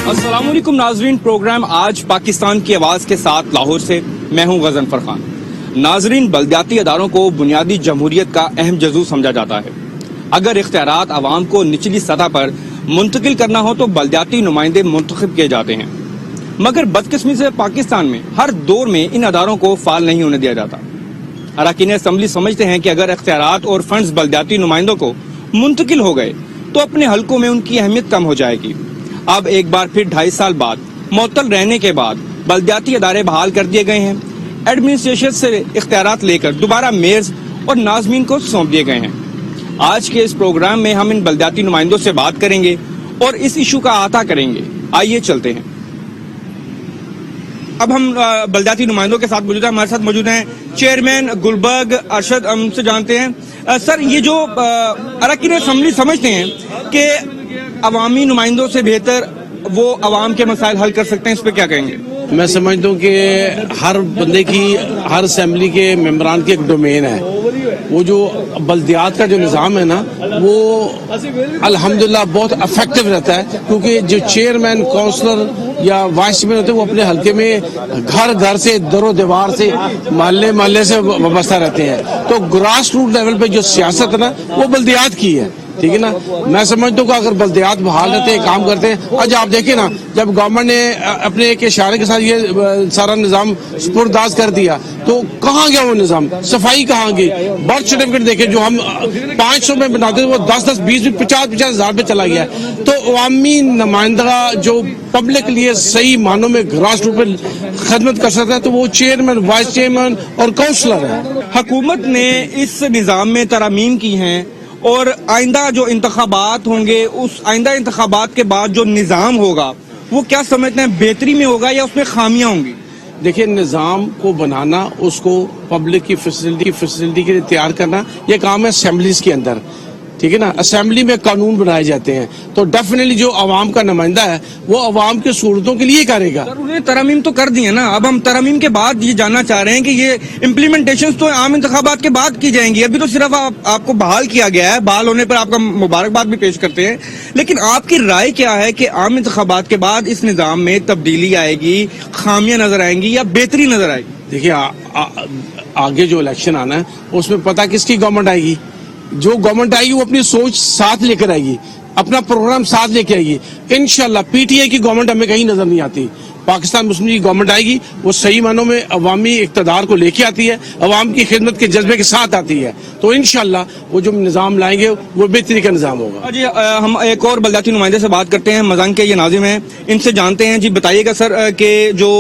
अस्सलाम वालेकुम नाजरीन, प्रोग्राम आज पाकिस्तान की आवाज़ के साथ लाहौर से मैं हूं गजनफर खान। नाजरीन, बल्दियाती अदारों को बुनियादी जमहूरियत का अहम जज़ू समझा जाता है। अगर इख्तियारात आवाम को निचली सतह पर मुंतकिल करना हो तो बल्दियाती नुमाइंदे मुंतखब किए जाते हैं, मगर बदकिस्मती से पाकिस्तान में हर दौर में इन अदारों को फाल नहीं होने दिया जाता। अरकान असम्बली समझते हैं कि अगर इख्तियारात और फंड्स बल्दियाती नुमाइंदों को मुंतकिल हो गए तो अपने हलकों में उनकी अहमियत कम हो जाएगी। अब एक बार फिर 2.5 साल बाद मुअत्तल रहने के बाद बल्दियाती अदारे बहाल कर दिए गए हैं। एडमिनिस्ट्रेशन से इख्तियारात लेकर दोबारा मेयर्स और नाज़मीन को सौंप दिए गए हैं। आज के इस प्रोग्राम में हम इन बल्दियाती नुमाइंदों से बात करेंगे और इस इशू का अहाता करेंगे। आइए चलते हैं। अब हम बल्दियाती नुमाइंदों के साथ मौजूद हैं। हमारे साथ मौजूद हैं चेयरमैन गुलबर्ग अरशद। हमसे जानते हैं सर, ये जो अरकान असम्बली समझते हैं कि अवामी नुमाइंदों से बेहतर वो अवाम के मसाइल हल कर सकते हैं, इस पर क्या कहेंगे? मैं समझता हूँ कि हर बंदे की, हर असेंबली के मेंबरान की एक डोमेन है। वो जो बल्दियात का जो निज़ाम है ना, वो अल्हम्दुलिल्लाह बहुत इफेक्टिव रहता है, क्योंकि जो चेयरमैन, काउंसलर या वाइस चेयरमैन होते हैं वो अपने हल्के में घर घर से, दरो दीवार से, मोहल्ले मोहल्ले से वाबस्ता रहते हैं। तो ग्रास रूट लेवल पे जो सियासत है ना, वो बल्दियात की है, ठीक है ना। मैं समझता हूँ कि अगर बल्दियात बहाल रहते हैं, काम करते हैं। आज आप देखिए ना, जब गवर्नमेंट ने अपने एक इशारे के साथ ये सारा निजाम सुपुर्दाज कर दिया तो कहाँ गया वो निजाम? सफाई कहाँ गई? बर्थ सर्टिफिकेट देखे जो हम 500 में बनाते थे वो 10-10, 20-20, 50-50 हजार पे चला गया। तो अवामी नुमाइंदा जो पब्लिक के लिए सही मानों में ग्रास रूट पे खदमत कर सकता है तो वो चेयरमैन, वाइस चेयरमैन और काउंसलर है। हुकूमत ने इस निज़ाम में तरमीम की हैं और आइंदा जो इंतखाबात होंगे, उस आइंदा इंतखाबात के बाद जो निज़ाम होगा वो क्या समझते हैं, बेहतरी में होगा या उसमें खामियां होंगी? देखिए, निज़ाम को बनाना, उसको पब्लिक की फैसिलिटी के लिए तैयार करना, ये काम है असेंबलीज के अंदर, ठीक है ना। असेंबली में कानून बनाए जाते हैं तो डेफिनेटली जो अवाम का नुमाइंदा है वो अवाम के सूरतों के लिए करेगा। सर, उन्होंने तरमीम तो कर दी है ना। अब हम तरमीम के बाद ये जानना चाह रहे हैं कि ये इम्प्लीमेंटेशन तो आम इंतखाबात के बाद की जाएंगी। अभी तो सिर्फ आपको बहाल किया गया है। बहाल होने पर आपका मुबारकबाद भी पेश करते हैं, लेकिन आपकी राय क्या है कि आम इंतखाबात के बाद इस निज़ाम में तब्दीली आएगी, खामियां नजर आएंगी या बेहतरी नजर आएगी? देखिए, आगे जो इलेक्शन आना है उसमें पता किसकी गवर्नमेंट आएगी। जो गवर्नमेंट आएगी वो अपनी सोच साथ लेकर आएगी, अपना प्रोग्राम साथ लेकर आएगी। इंशाल्लाह पीटीआई की गवर्नमेंट हमें कहीं नजर नहीं आती। पाकिस्तान मुस्लिम लीग गवर्नमेंट आएगी, वो सही मानों में अवामी इक़्तिदार को लेके आती है, अवाम की खिदमत के जज्बे के साथ आती है। तो इंशाल्लाह वो जो निज़ाम लाएंगे वो बेहतरी का निज़ाम होगा। जी, हम एक और बल्दियाती नुमाइंदे से बात करते हैं। मजान के ये नाज़िम हैं, इनसे जानते हैं। जी बताइएगा सर कि जो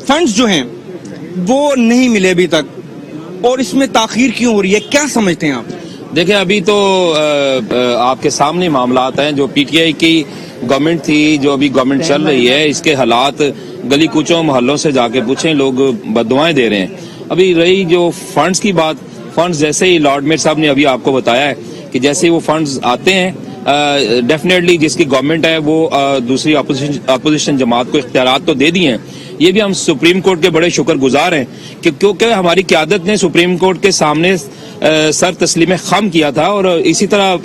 फंड्स जो हैं वो नहीं मिले अभी तक और इसमें ताखीर क्यों हो रही है, क्या समझते हैं आप? देखिए, अभी तो आपके सामने मामलात हैं। जो पीटीआई की गवर्नमेंट थी, जो अभी गवर्नमेंट चल रही है, इसके हालात गली कूचों मोहल्लों से जाके पूछें, लोग बददुआएं दे रहे हैं। अभी रही जो फंड्स की बात, फंड्स जैसे ही लॉर्ड मेयर साहब ने अभी आपको बताया है कि जैसे ही वो फंड्स आते हैं, डेफिनेटली जिसकी गवर्नमेंट है वो दूसरी अपोजिशन जमात को इख्तियारात तो दे दिए हैं। ये भी हम सुप्रीम कोर्ट के बड़े शुक्रगुजार हैं कि क्योंकि हमारी क़यादत ने सुप्रीम कोर्ट के सामने सर तस्लीम खम किया था, और इसी तरह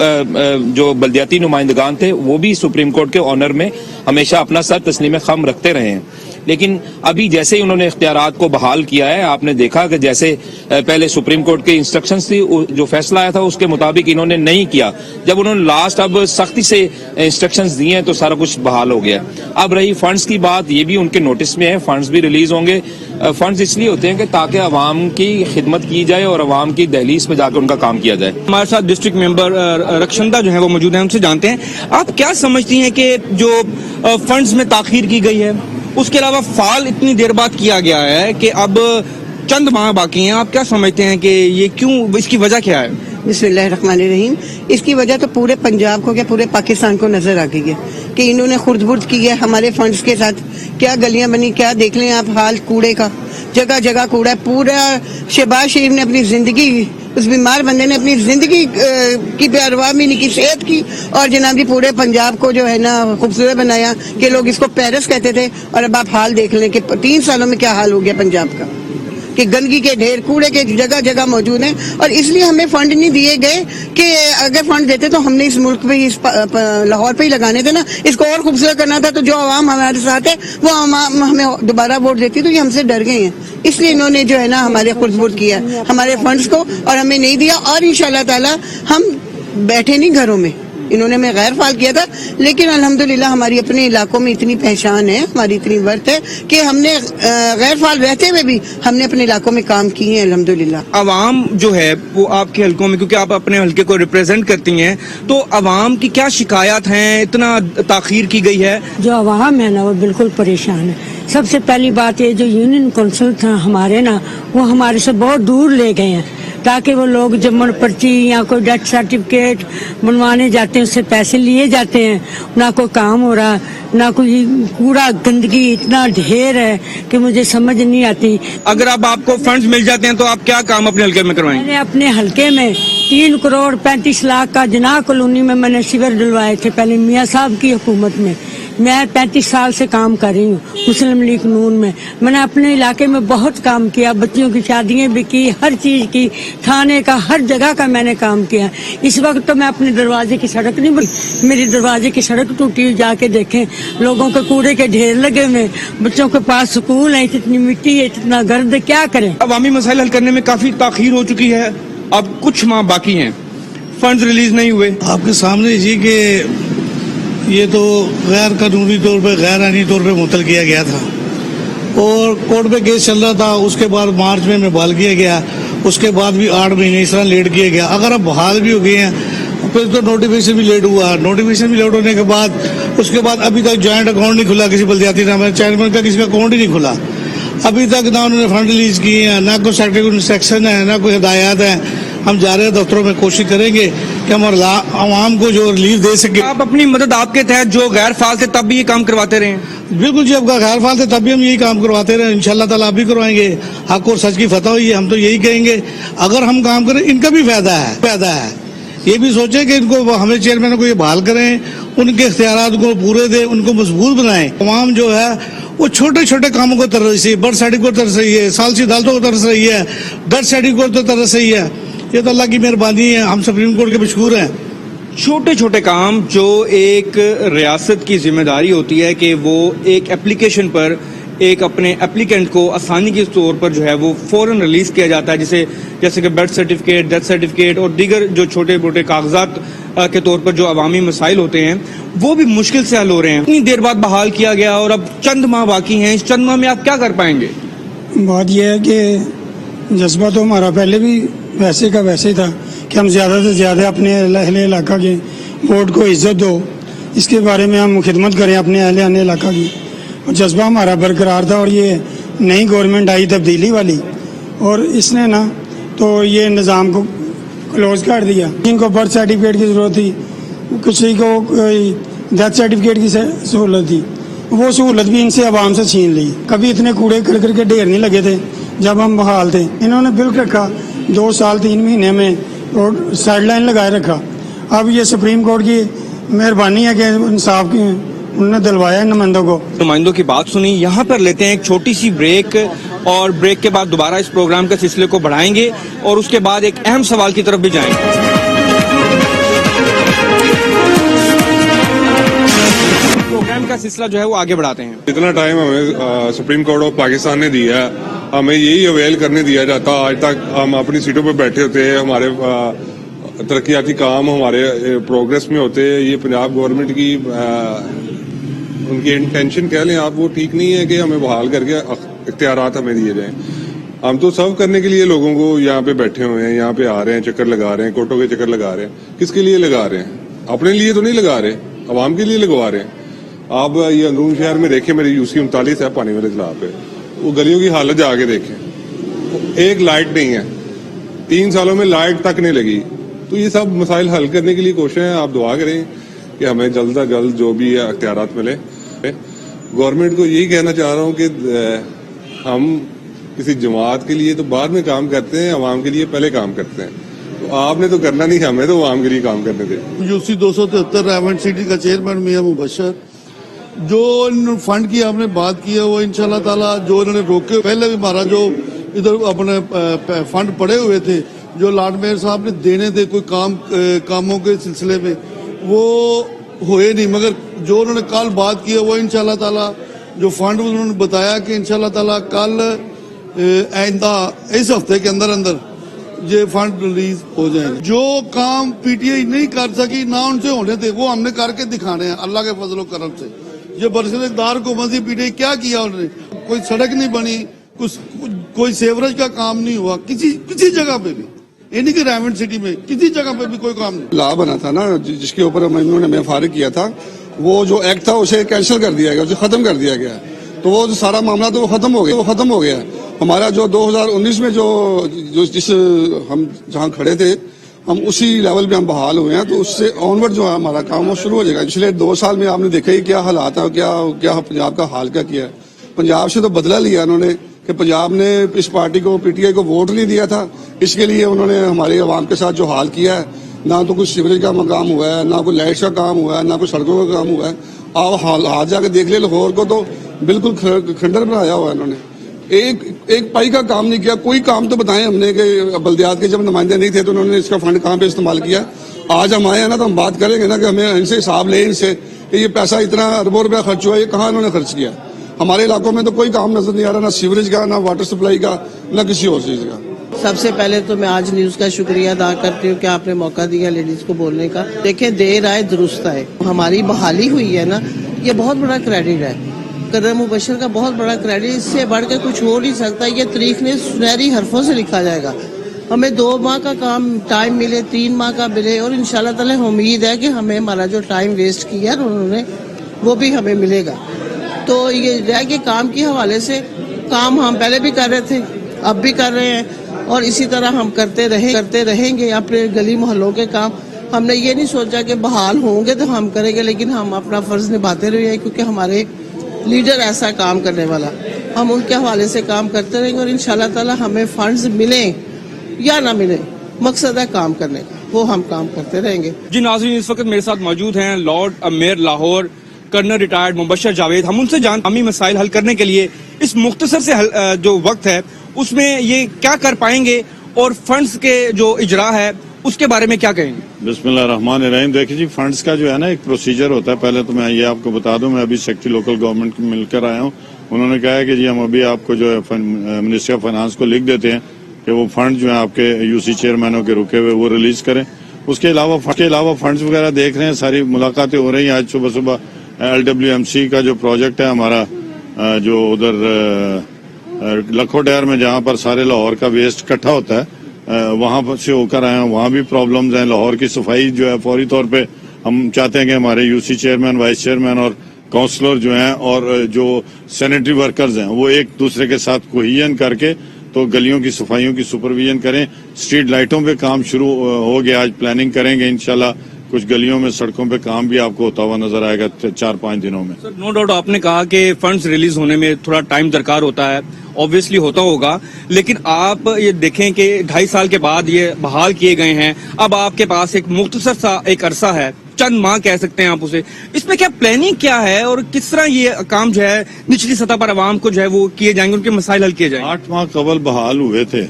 जो बल्दियाती नुमाइंदगान थे वो भी सुप्रीम कोर्ट के ऑनर में हमेशा अपना सर तस्लीम खम रखते रहे हैं। लेकिन अभी जैसे ही उन्होंने इख्तियारात को बहाल किया है, आपने देखा कि जैसे पहले सुप्रीम कोर्ट की इंस्ट्रक्शंस थी, जो फैसला आया था उसके मुताबिक इन्होंने नहीं किया। जब उन्होंने लास्ट अब सख्ती से इंस्ट्रक्शंस दिए हैं तो सारा कुछ बहाल हो गया। अब रही फंड्स की बात, ये भी उनके नोटिस में है, फंड्स भी रिलीज होंगे। फंड्स इसलिए होते हैं कि ताकि अवाम की खिदमत की जाए और अवाम की दहलीज पे जाकर उनका काम किया जाए। हमारे साथ डिस्ट्रिक्ट मेंबर रक्षंदा जो है वो मौजूद है, उनसे जानते हैं आप क्या समझती हैं कि जो फंड्स में ताखीर की गई है, उसके अलावा फाल इतनी देर बाद किया गया है कि अब चंद माह बाकी हैं, आप क्या समझते हैं कि ये क्यों, इसकी वजह क्या है? बिस्मिल्लाहिर्रहमानिर्रहीम। इसकी वजह तो पूरे पंजाब को, क्या पूरे पाकिस्तान को नजर आ गई है कि इन्होंने खुर्द-बुर्द की है हमारे फंड्स के साथ। क्या गलियां बनी, क्या देख लें आप हाल कूड़े का, जगह जगह कूड़ा है। पूरा शहबाज शरीफ ने अपनी जिंदगी, उस बीमार बंदे ने अपनी जिंदगी की परवाह भी नहीं की, सेहत की, और जनाब जी पूरे पंजाब को जो है ना खूबसूरत बनाया कि लोग इसको पेरिस कहते थे। और अब आप हाल देख लें कि 3 सालों में क्या हाल हो गया पंजाब का। کہ گندگی کے ڈھیر کوڑے کے جگہ جگہ موجود ہیں، اور اس لیے ہمیں فنڈ نہیں دیے گئے کہ اگر فنڈ دیتے تو ہم نے اس ملک پہ اس لاہور پہ ہی لگانے تھے نا، اس کو اور خوبصورت کرنا تھا، تو جو عوام ہمارے ساتھ ہے وہ عوام ہمیں دوبارہ ووٹ دیتی، تو یہ ہم سے ڈر گئے ہیں، اس لیے انہوں نے جو ہے نا ہمارے خرد کیا ہمارے فنڈز کو اور ہمیں نہیں دیا، اور انشاءاللہ تعالی ہم بیٹھے نہیں گھروں میں، انہوں نے ہمیں غیر فعال کیا تھا، لیکن الحمدللہ ہماری اپنے علاقوں میں اتنی پہچان ہے، ہماری اتنی ورث ہے کہ ہم نے غیر فعال رہتے ہوئے بھی ہم نے اپنے علاقوں میں کام کیے ہیں الحمدللہ۔ عوام جو ہے وہ آپ کے حلقوں میں، کیونکہ آپ اپنے حلقے کو ریپرزینٹ کرتی ہیں، تو عوام کی کیا شکایات ہیں، اتنا تاخیر کی گئی ہے؟ جو عوام ہے نا وہ بالکل پریشان ہے۔ سب سے پہلی بات یہ جو یونین کونسل تھا ہمارے نا، وہ ہمارے سے بہت دور لے گئے ہیں، تاکہ وہ لوگ جب پرچی یا کوئی ڈیتھ سرٹیفکیٹ بنوانے جاتے ہیں اس سے پیسے لیے جاتے ہیں، نہ کوئی کام ہو رہا، نہ کوئی کوڑا گندگی اتنا ڈھیر ہے کہ مجھے سمجھ نہیں آتی۔ اگر اب آپ کو فنڈز مل جاتے ہیں تو آپ کیا کام اپنے حلقے میں کروائیں میں گے؟ نے اپنے حلقے میں 3 کروڑ 35 لاکھ کا جناح کالونی میں نے سیور ڈلوائے تھے، پہلے میاں صاحب کی حکومت میں۔ میں 35 سال سے کام کر رہی ہوں مسلم لیگ نون میں نے اپنے علاقے میں بہت کام کیا، بچیوں کی شادیاں بھی کی، ہر چیز کی، تھانے کا ہر جگہ کا میں نے کام کیا۔ اس وقت تو میں اپنے دروازے کی سڑک نہیں بنی، میری دروازے کی سڑک ٹوٹی ہوئی، جا کے دیکھیں لوگوں کے کوڑے کے ڈھیر لگے ہوئے، بچوں کے پاس سکول ہے، اتنی مٹی ہے، اتنا گرد، کیا کریں؟ عوامی مسائل حل کرنے میں کافی تاخیر ہو چکی ہے، اب کچھ ماہ باقی ہیں، فنڈز ریلیز نہیں ہوئے۔ آپ کے سامنے جی کہ یہ تو غیر قانونی طور پہ، غیر آئینی طور پہ معطل کیا گیا تھا، اور کورٹ پہ کیس چل رہا تھا، اس کے بعد مارچ میں بحال کیا گیا، اس کے بعد بھی 8 مہینے اس طرح لیٹ کیا گیا۔ اگر اب بحال بھی ہو گئے ہیں پھر تو نوٹیفیکیشن بھی لیٹ ہوا، نوٹیفیکیشن بھی لیٹ ہونے کے بعد اس کے بعد ابھی تک جوائنٹ اکاؤنٹ نہیں کھلا کسی بلدیاتی نام چیئرمین کا، کسی کا اکاؤنٹ ہی نہیں کھلا ابھی تک، نہ انہوں نے فنڈ ریلیز کیے ہیں، نہ کوئی سیکٹری انسٹرکشن ہے، نہ کوئی ہدایات ہیں۔ ہم جا رہے ہیں دفتروں میں، کوشش کریں گے کہ ہم عوام کو جو ریلیف دے سکیں۔ آپ اپنی مدد آپ کے تحت جو غیر فعال تھے تب بھی یہ کام کرواتے رہے ہیں؟ بالکل جی، اب کا غیر فعال تھے تب بھی ہم یہی کام کرواتے رہے، انشاءاللہ تعالیٰ آپ بھی کروائیں گے۔ حق اور سچ کی فتح ہوئی ہے، ہم تو یہی کہیں گے اگر ہم کام کریں ان کا بھی فائدہ ہے۔ یہ بھی سوچیں کہ ان کو ہمیں چیئرمین کو یہ بحال کریں، ان کے اختیارات کو پورے دیں، ان کو مضبوط بنائیں۔ عوام جو ہے وہ چھوٹے چھوٹے کاموں کو ترس رہی ہے، برتھ سرٹیفکیٹ کو ترس رہی ہے، ثالثی عدالتوں کو ترس رہی ہے، ڈیتھ سرٹیفکیٹ کو ترس رہی ہے۔ یہ تو اللہ کی مہربانی ہے، ہم سپریم کورٹ کے مشکور ہیں۔ چھوٹے چھوٹے کام جو ایک ریاست کی ذمہ داری ہوتی ہے کہ وہ ایک اپلیکیشن پر ایک اپنے اپلیکینٹ کو آسانی کے طور پر جو ہے وہ فوراً ریلیز کیا جاتا ہے، جیسے کہ برتھ سرٹیفکیٹ، ڈیتھ سرٹیفکیٹ اور دیگر جو چھوٹے موٹے کاغذات کے طور پر جو عوامی مسائل ہوتے ہیں وہ بھی مشکل سے حل ہو رہے ہیں۔ اتنی دیر بعد بحال کیا گیا اور اب چند ماہ باقی ہیں، اس چند ماہ میں آپ کیا کر پائیں گے؟ بات یہ ہے کہ جذبہ تو ہمارا پہلے بھی ویسے کا ویسے ہی تھا کہ ہم زیادہ سے زیادہ اپنے اہل علاقہ کے ووٹ کو عزت دو، اس کے بارے میں ہم خدمت کریں اپنے اہل علاقہ کی، اور جذبہ ہمارا برقرار تھا۔ اور یہ نئی گورنمنٹ آئی تبدیلی والی، اور اس نے نا تو یہ نظام کو کلوز کر دیا۔ جن کو برتھ سرٹیفکیٹ کی ضرورت تھی، کسی کو ڈیتھ سرٹیفکیٹ کی سہولت تھی، وہ سہولت بھی ان سے عوام سے چھین لی۔ کبھی اتنے کوڑے کر کے ڈھیر نہیں لگے تھے جب ہم بحال تھے، انہوں نے بالکل رکھا 2 سال 3 مہینے میں، اور سائڈ لائن لگائے رکھا۔ اب یہ سپریم کورٹ کی مہربانی ہے کہ انصاف کی انہوں نے دلوایا نمائندوں کو۔ نمائندوں کی بات سنی، یہاں پر لیتے ہیں ایک چھوٹی سی بریک، اور بریک کے بعد دوبارہ اس پروگرام کے سلسلے کو بڑھائیں گے اور اس کے بعد ایک اہم سوال کی طرف بھی جائیں گے۔ پروگرام کا سلسلہ جو ہے وہ آگے بڑھاتے ہیں۔ اتنا ٹائم ہمیں سپریم کورٹ آف پاکستان نے دیا ہے، ہمیں یہی اویل کرنے دیا جاتا۔ آج تک ہم اپنی سیٹوں پہ بیٹھے ہوتے ہیں، ہمارے ترقیاتی کام ہمارے پروگریس میں ہوتے ہیں۔ یہ پنجاب گورنمنٹ کی ان کی انٹینشن کہہ لیں آپ، وہ ٹھیک نہیں ہے کہ ہمیں بحال کر کے اختیارات ہمیں دیے جائیں۔ ہم تو سرو کرنے کے لیے لوگوں کو یہاں پہ بیٹھے ہوئے ہیں، یہاں پہ آ رہے ہیں، چکر لگا رہے ہیں، کوٹوں کے چکر لگا رہے ہیں۔ کس کے لیے لگا رہے ہیں؟ اپنے لیے تو نہیں لگا رہے، عوام کے لیے لگوا رہے ہیں۔ آپ یہ اندرون شہر میں دیکھیں، میری UC 39 ہے پانی والے اضلاع پہ، وہ گلیوں کی حالت جا کے دیکھیں، ایک لائٹ نہیں ہے، 3 سالوں میں لائٹ تک نہیں لگی۔ تو یہ سب مسائل حل کرنے کے لیے کوششیں ہیں۔ آپ دعا کریں کہ ہمیں جلد از جلد جو بھی اختیارات ملے۔ گورنمنٹ کو یہی کہنا چاہ رہا ہوں کہ ہم کسی جماعت کے لیے تو بعد میں کام کرتے ہیں، عوام کے لیے پہلے کام کرتے ہیں۔ تو آپ نے تو کرنا نہیں، ہمیں تو عوام کے لیے کام کرنے دیں۔ UC 273 ریونٹ سٹی کا چیئرمین میاں مبشر، جو فنڈ کی آپ نے بات کی ہے وہ انشاءاللہ تعالی جو انہوں نے روکے، پہلے بھی ہمارا جو इधर अपने फंड पड़े हुए थे जो लॉर्ड मेयर साहब ने देने थे कोई कामों के सिलसिले में, वो हुए नहीं। मगर जो उन्होंने कल बात की है वो इंशाल्लाह ताला जो फंड उन्होंने बताया कि इंशाल्लाह ताला कल आइंदा इस हफ्ते के अंदर अंदर ये फंड रिलीज हो जाएंगे। जो काम पीटीआई नहीं कर सकी ना उनसे होने थे वो हमने करके दिखाने हैं अल्लाह के फजल करम से। ये बरसदार को मजी पीटीआई क्या किया उन्होंने, कोई सड़क नहीं बनी, कोई सेवरेज का काम नहीं हुआ किसी जगह पे भी, ये नहीं कि रेमंड सिटी में किसी जगह पे भी कोई काम नहीं। ला बना था ना जिसके ऊपर इन्होंने मैं फारिग किया था, वो जो एक्ट था उसे कैंसिल कर दिया गया, उसे खत्म कर दिया गया। तो वो जो सारा मामला तो वो खत्म हो गया। हमारा जो 2019 में जो जिस हम जहाँ खड़े थे हम उसी लेवल पे हम बहाल हुए हैं, तो उससे ऑनवर्ड जो है हमारा काम वो शुरू हो जाएगा। पिछले 2 साल में आपने देखा ही क्या हालात है, क्या पंजाब का हाल क्या किया है। पंजाब से तो बदला लिया उन्होंने कि पंजाब ने इस पार्टी को पीटीआई को वोट नहीं दिया था, इसके लिए उन्होंने हमारे अवाम के साथ जो हाल किया है, ना तो कुछ सीवरेज का काम हुआ है, ना कोई लाइट्स का काम हुआ है, ना कोई सड़कों का काम हुआ है। आप हाल जाके देख ले, लाहौर को तो बिल्कुल खंडर बनाया हुआ है इन्होंने। एक पाई का काम नहीं किया। कोई काम तो बताएं हमने कि बल्दियात के जब नुमाइंदे नहीं थे तो उन्होंने इसका फंड कहाँ पे इस्तेमाल किया। आज हम आए हैं ना तो हम बात करेंगे ना कि हमें इनसे हिसाब ले इनसे कि ये पैसा इतना अरबों रुपया खर्च हुआ, ये कहाँ इन्होंने खर्च किया। हमारे इलाकों में तो कोई काम नजर नहीं आ रहा, ना सीवरेज का, ना वाटर सप्लाई का, ना किसी और चीज का। सबसे पहले तो मैं आज न्यूज का शुक्रिया अदा करती हूँ कि आपने मौका दिया लेडीज को बोलने का। देखें, देर आए दुरुस्त आए। हमारी बहाली हुई है ना, ये बहुत बड़ा क्रेडिट है, कदर मुबशर का बहुत बड़ा क्रेडिट। इससे बढ़ के कुछ हो नहीं सकता। ये तारीख ने सुनहरी हरफों से लिखा जाएगा। हमें 2 माह का काम टाइम मिले, 3 माह का मिले, और इंशाल्लाह ताला उम्मीद है कि हमें हमारा जो टाइम वेस्ट किया है उन्होंने वो भी हमें मिलेगा। तो ये रह के काम के हवाले से काम हम पहले भी कर रहे थे, अब भी कर रहे हैं, और इसी तरह हम करते रहेंगे अपने गली मोहल्लों के काम। हमने ये नहीं सोचा कि बहाल होंगे तो हम करेंगे, लेकिन हम अपना फर्ज निभाते रहे क्योंकि हमारे लीडर ऐसा काम करने वाला, हम उनके हवाले से काम करते रहेंगे और इंशाल्लाह ताला हमें फंड्स मिले या ना मिले, मकसद है काम करने का, वो हम काम करते रहेंगे। जी नाज़रीन, इस वक्त मेरे साथ मौजूद हैं lord mayor Lahore colonel retired Mubashir Javed. हम उनसे हमी मसाइल हल करने के लिए इस मुख्तसर से जो वक्त है उसमें ये क्या कर पाएंगे और फंड्स के जो इजरा है उसके बारे में क्या कहेंगे। बिस्मिल्लाहिर्रहमानिर्रहीम। देखिए जी, फंड्स का जो है ना एक प्रोसीजर होता है। पहले तो मैं ये आपको बता दूं, मैं अभी सेक्रेटरी लोकल गवर्नमेंट में मिलकर आया हूँ। उन्होंने कहा है कि जी हम अभी आपको जो है मिनिस्ट्री ऑफ फाइनेंस को लिख देते हैं कि वो फंड जो है आपके यूसी चेयरमैनों के रुके हुए वो रिलीज करें। उसके अलावा फंड्स वगैरह देख रहे हैं, सारी मुलाकातें हो रही हैं। आज सुबह LWMC का जो प्रोजेक्ट है हमारा, जो उधर लखोडैर में जहाँ पर सारे लाहौर का वेस्ट इकट्ठा होता है, वहां से होकर आए हैं। वहां भी प्रॉब्लम्स हैं। लाहौर की सफाई जो है फौरी तौर पे हम चाहते हैं कि हमारे यूसी चेयरमैन, वाइस चेयरमैन और काउंसलर जो हैं और जो सैनिटरी वर्कर्स हैं वो एक दूसरे के साथ कोहिजन करके तो गलियों की सफाइयों की सुपरविजन करें। स्ट्रीट लाइटों पे काम शुरू हो गया, आज प्लानिंग करेंगे इंशाल्लाह। कुछ गलियों में सड़कों पे काम भी आपको होता हुआ नजर आएगा 4-5 दिनों में। सर, नो डाउट आपने कहा कि फंड्स रिलीज होने में थोड़ा टाइम दरकार होता है, ऑब्वियसली होता होगा, लेकिन आप ये देखें कि 2.5 साल के बाद ये बहाल किए गए हैं। अब आपके पास एक मुख्तसर सा एक अरसा है, चंद माह कह सकते हैं आप उसे, इसमें क्या प्लानिंग क्या है और किस तरह ये काम जो है निचली सतह पर आवाम को जो है वो किए जाएंगे, उनके मसाइल हल किए जाएंगे। 8 माह कबल बहाल हुए थे।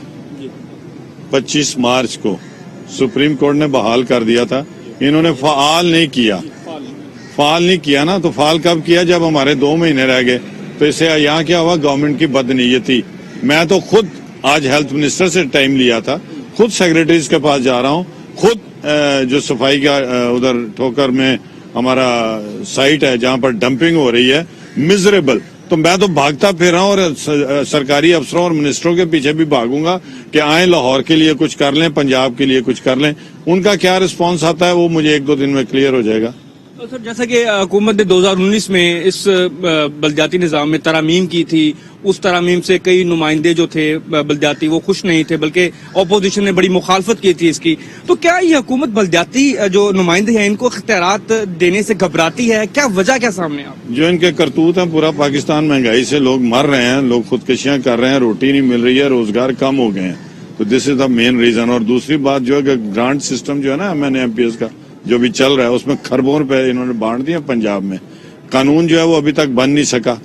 25 मार्च को सुप्रीम कोर्ट ने बहाल कर दिया था। इन्होंने फाल नहीं किया ना, तो फाल कब किया? जब हमारे 2 महीने रह गए। तो इससे यहाँ क्या हुआ, गवर्नमेंट की बदनीयती। मैं तो खुद आज हेल्थ मिनिस्टर से टाइम लिया था, खुद सेक्रेटरीज के पास जा रहा हूँ, खुद जो सफाई का उधर ठोकर में हमारा साइट है जहाँ पर डंपिंग हो रही है, मिजरेबल। तो मैं तो भागता फिर रहा हूँ और सरकारी अफसरों और मिनिस्टरों के पीछे भी भागूंगा कि आए लाहौर के लिए कुछ कर लें, पंजाब के लिए कुछ कर लें। उनका क्या रिस्पांस आता है वो मुझे 1-2 दिन में क्लियर हो जाएगा। तो सर, जैसा कि हुकूमत ने 2019 में इस बल्दियाती निज़ाम में तरामीम की थी, उस तरामीम से कई नुमाइंदे जो थे बल्दियाती वो खुश नहीं थे, बल्कि अपोजिशन ने बड़ी मुखालफत की थी इसकी। तो क्या ये हुकूमत बल्दियाती जो नुमाइंदे हैं इनको इख्तियारात देने से घबराती है? क्या वजह क्या सामने आप? जो इनके करतूत हैं, पूरा पाकिस्तान महंगाई से लोग मर रहे हैं, लोग खुदकशियां कर रहे हैं, रोटी नहीं मिल रही है, रोजगार कम हो गए हैं। तो this is the main reason. और दूसरी बात जो है ग्रांट सिस्टम जो है ना MNMPS का जो भी चल रहा है उसमें खरबों रुपए इन्होंने बांट दिए पंजाब में। कानून जो है वो अभी तक बन नहीं सका।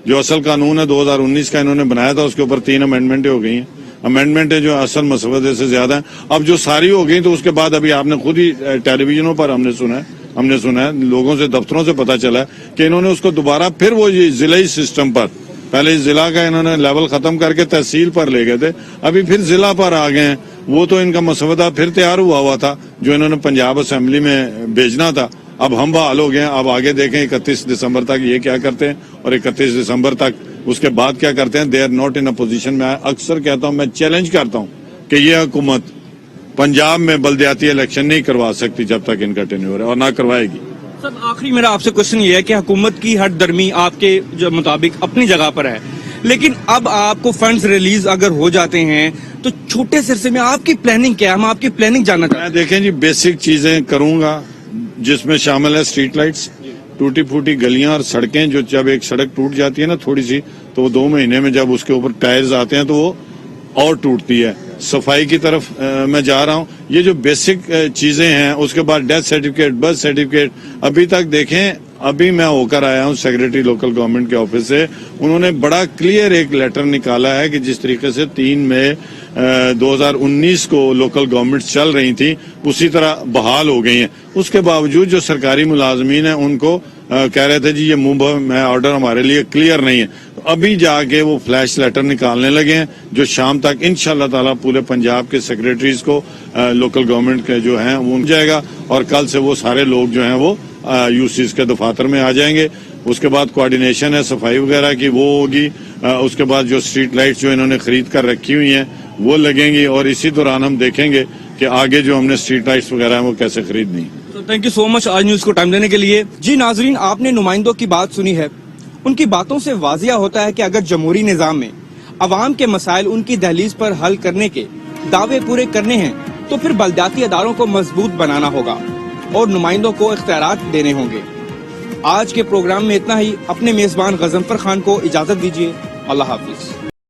जो असल कानून है 2019 का इन्होंने बनाया था, उसके ऊपर 3 अमेंडमेंटें हो गई हैं। अमेंडमेंट है जो असल मसवदे से ज्यादा है। अब जो सारी हो गई तो उसके बाद अभी आपने खुद ही टेलीविजनों पर हमने सुना है लोगों से, दफ्तरों से पता चला है कि इन्होंने उसको दोबारा फिर वो जिलाई सिस्टम पर, पहले जिला का इन्होंने लेवल खत्म करके तहसील पर ले गए थे, अभी फिर जिला पर आ गए हैं। वो तो इनका मसवदा फिर तैयार हुआ था जो इन्होंने पंजाब असेंबली में भेजना था। अब हम बहाल हो गए, अब आगे देखें 31 दिसंबर तक ये क्या करते हैं और 31 दिसंबर तक उसके बाद क्या करते हैं। They are not in a position. मैं अक्सर कहता हूं, मैं चैलेंज करता हूं कि ये हुकूमत पंजाब में बल्दियाती इलेक्शन नहीं करवा सकती जब तक इनका टेन्योर है, और ना करवाएगी। सर आखिरी मेरा आपसे क्वेश्चन ये है कि हुकूमत की हर दरमी आपके जो मुताबिक अपनी जगह पर है, लेकिन अब आपको फंड्स रिलीज अगर हो जाते हैं तो छोटे सिरसे में आपकी प्लानिंग क्या है? हम आपकी प्लानिंग जानना चाहते हैं। मैं देखें जी, बेसिक चीजें करूंगा जिसमें शामिल है स्ट्रीट लाइट्स, टूटी फूटी गलियां और सड़कें। जो जब एक सड़क टूट जाती है ना थोड़ी सी, तो 2 महीने में जब उसके ऊपर टायर्स आते हैं तो वो और टूटती है। सफाई की तरफ मैं जा रहा हूं। ये जो बेसिक चीजें हैं, उसके बाद डेथ सर्टिफिकेट, बर्थ सर्टिफिकेट, अभी तक देखें, अभी मैं होकर आया हूं सेक्रेटरी लोकल गवर्नमेंट के ऑफिस से, उन्होंने बड़ा क्लियर एक लेटर निकाला है कि जिस तरीके से 3 मई 2019 को लोकल गवर्नमेंट चल रही थी उसी तरह बहाल हो गई हैं। उसके बावजूद जो सरकारी मुलाजमीन हैं उनको कह रहे थे जी ये मुंह में ऑर्डर हमारे लिए क्लियर नहीं है, तो अभी जाके वो फ्लैश लेटर निकालने लगे हैं जो शाम तक इंशाल्लाह ताला पूरे पंजाब के सेक्रेटरीज को लोकल गवर्नमेंट के जो हैं वो जाएगा, और कल से वो सारे लोग जो हैं वो यूसीज के दफातर में आ जाएंगे। उसके बाद कोऑर्डिनेशन है सफाई वगैरह की, वो होगी। उसके बाद जो स्ट्रीट लाइट्स जो इन्होंने खरीद कर रखी हुई हैं वो लगेंगी, और इसी दौरान हम देखेंगे कि आगे जो हमने स्ट्रीट लाइट्स वगैरह हैं वो कैसे खरीदनी। तो थैंक यू सो मच आज न्यूज को टाइम देने के लिए। जी नाजरीन, आपने नुमाइंदों की बात सुनी है। उनकी बातों से वाजिया होता है कि अगर जमहूरी निजाम में अवाम के मसाइल उनकी दहलीज पर हल करने के दावे पूरे करने हैं तो फिर बल्दियाती अदारों को मजबूत बनाना होगा और नुमाइंदों को इख्तियारात देने होंगे। आज के प्रोग्राम में इतना ही। अपने मेजबान गजनफर खान को इजाजत दीजिए। अल्लाह हाफिज।